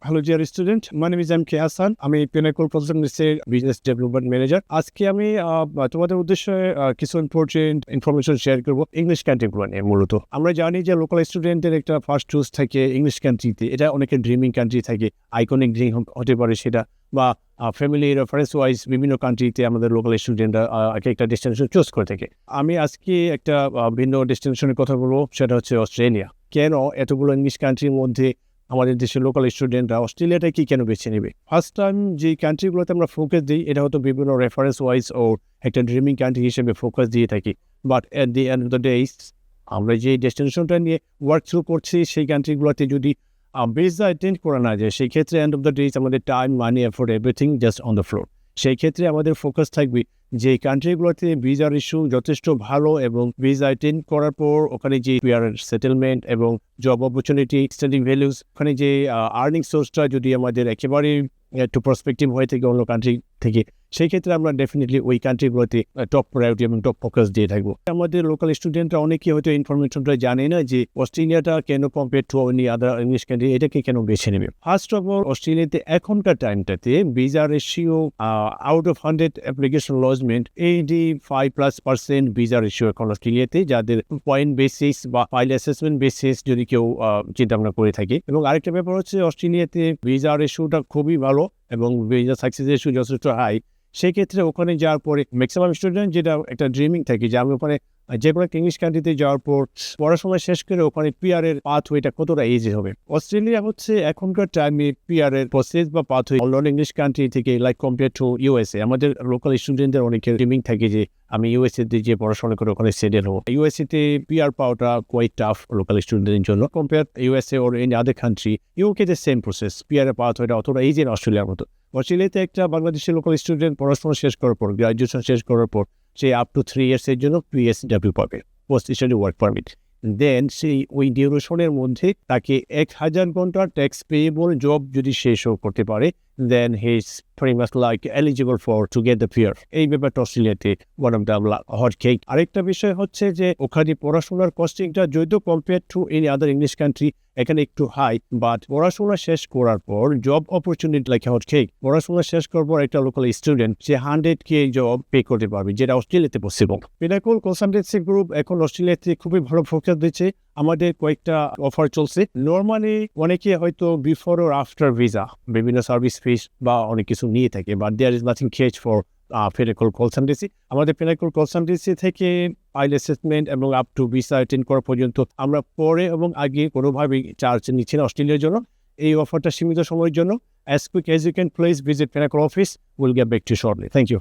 Hello dear student, my name is M. K. Hassan. আমি Pinnacle Consultancy Business Development Manager. আজকে আমি তোমাদের উদ্দেশ্যে কিছু ইম্পর্টেন্ট ইনফরমেশন শেয়ার করব ইংলিশ কান্ট্রিগুলো নিয়ে। মূলত আমরা জানি যে লোকাল স্টুডেন্টের একটা ফার্স্ট চুজ থাকে ইংলিশ কান্ট্রিতে। এটা অনেকের ড্রিমিং কান্ট্রি থাকে, আইকনিক ড্রিম হতে পারে সেটা, বা ফ্যামিলি রেফারেন্স ওয়াইজ বিভিন্ন কান্ট্রিতে আমাদের লোকাল স্টুডেন্টরা একটা ডেস্টিনেশন চুজ করে থাকে। আমি আজকে একটা ভিন্ন ডেস্টিনেশনের কথা বলবো, সেটা হচ্ছে অস্ট্রেলিয়া। কেন এতগুলো ইংলিশ কান্ট্রির মধ্যে আমাদের দেশের লোকাল স্টুডেন্টরা অস্ট্রেলিয়াটা কি কেন বেছে নেবে? ফার্স্ট টাইম যে কান্ট্রিগুলোতে আমরা ফোকাস দিই, এটা হয়তো বিভিন্ন রেফারেন্স ওয়াইজ ও একটা ড্রিমিং কান্ট্রি হিসেবে ফোকাস দিয়ে থাকি। But at the end of the days আমরা যে ডেস্টিনেশনটা নিয়ে ওয়ার্ক থ্রু করছি, সেই কান্ট্রিগুলোতে যদি ভিসা অ্যাটেন্ড করা না যায়, সেই ক্ষেত্রে এন্ড অফ দ্য ডেজ আমাদের time, money, effort, everything just on the floor. সেই ক্ষেত্রে আমাদের ফোকাস থাকবে যে কান্ট্রিগুলোতে ভিসার ইস্যু যথেষ্ট ভালো, এবং ভিসা অ্যাটেন্ড করার পর ওখানে যে সেটেলমেন্ট এবং জব অপরচুনিটি, স্ট্যান্ডিং ভ্যালুস, ওখানে যে আর্নিং সোর্সটা যদি আমাদের একেবারে একটু পার্সপেক্টিভ হয়ে থাকে অন্য কান্ট্রি থেকে, সেই ক্ষেত্রে আমরা ডেফিনেটলি ওই কান্ট্রিগুলোতে টপ প্রায়োরিটি এবং টপ ফোকাস দিয়ে থাকবো। আমাদের লোকাল স্টুডেন্টরা অনেকে হয়তো ইনফরমেশনটা জানে না যে অস্ট্রেলিয়াটা কেন compare to any other English country, এটাকে কেন বেছে নেবে। ফার্স্ট অফ অল, অস্ট্রেলিয়াতে এখনকার টাইমটাতে visa ratio out of 100 application lodgement 85% visa ratio এখন অস্ট্রেলিয়াতে, যাদের পয়েন্ট বেসিস বা ফাইল অ্যাসেসমেন্ট বেসিস যদি কেউ চিন্তা ভাবনা করে থাকে। এবং আরেকটা ব্যাপার হচ্ছে অস্ট্রেলিয়াতে ভিসা রেশিওটা খুবই ভালো এবং ভিসা সাকসেস রেশিও যথেষ্ট হাই। সেক্ষেত্রে ওখানে যাওয়ার পরে ম্যাক্সিমাম স্টুডেন্ট যেটা একটা ড্রিমিং থাকে যে আমি ওখানে যে কোনো একটা ইংলিশ কান্ট্রিতে যাওয়ার পর পড়াশোনা শেষ করে ওখানে পিআরের পাথওয়েটা কতটা ইজি হবে। অস্ট্রেলিয়া হচ্ছে এখনকার টাইমে পিআরের প্রসেস বা পাথওয়ে অন্য ইংলিশ কান্ট্রি থেকে লাইক কম্পেয়ার টু ইউএসএ। আমাদের লোকাল স্টুডেন্টদের অনেকের ড্রিমিং থাকে যে আমি ইউএসএ তে যে পড়াশোনা করে ওখানে সেটেল হবো। ইউএসএ তে পিআর পাওয়াটা কোয়াইট টাফ লোকাল স্টুডেন্টদের জন্য কম্পেয়ার ইউএসএ ওর এনি আদার কান্ট্রি। ইউকে তে সেম প্রসেস, পিআরের পাথওয়েটা অতটা ইজি না অস্ট্রেলিয়ার মতো। অস্ট্রেলিয়াতে একটা বাংলাদেশের লোকাল স্টুডেন্ট পড়াশোনা শেষ করার পর, গ্রাজুয়েশন শেষ করার পর, সে আপ টু 3 ইয়ার্স এর জন্য পিএসডব্লিউ পাবে, পোস্ট স্টাডি ওয়ার্ক পারমিট। দেন সেই ওই ডিউরেশনের মধ্যে তাকে 1000 ঘন্টা ট্যাক্স পেয়েবল জব যদি সে শো করতে পারে, then he's pretty much like eligible for to get the PR. এই ব্যাপারটা অস্ট্রেলিয়াতে one of the hot cake. আরেকটা বিষয় হচ্ছে যে ওখানে পড়াশোনার কস্টিংটা যদিও compare to any other English country এখানে একটু হাই, বাট পড়াশোনা শেষ করার পর job opportunity like hot cake. পড়াশোনা শেষ করার পর একটা লোকাল স্টুডেন্ট সে 100K জব পে করতে পারবে, যেটা অস্ট্রেলিয়াতে পসিবল। পিনাকল কনসালটেন্সি গ্রুপ এখন অস্ট্রেলিয়াতে খুবই ভালো ফোকাস দিচ্ছে। আমাদের কয়েকটা অফার চলছে। নর্মালি অনেকে হয়তো বিফোর ওর আফটার ভিসা বিভিন্ন সার্ভিস ফিস বা অনেক কিছু নিয়ে থাকে, but there is nothing cage for Pinnacle consultancy. আমাদের Pinnacle কনসালটেন্সি থেকে ফাইল অ্যাসেসমেন্ট এবং আপ টু ভিসা অ্যাটেন্ড করা পর্যন্ত আমরা পরে এবং আগে কোনোভাবেই চার্জ নিচ্ছি না অস্ট্রেলিয়ার জন্য। এই অফারটা সীমিত সময়ের জন্য। As quick as you can, please visit Pinnacle office. We'll get back to you shortly. Thank you.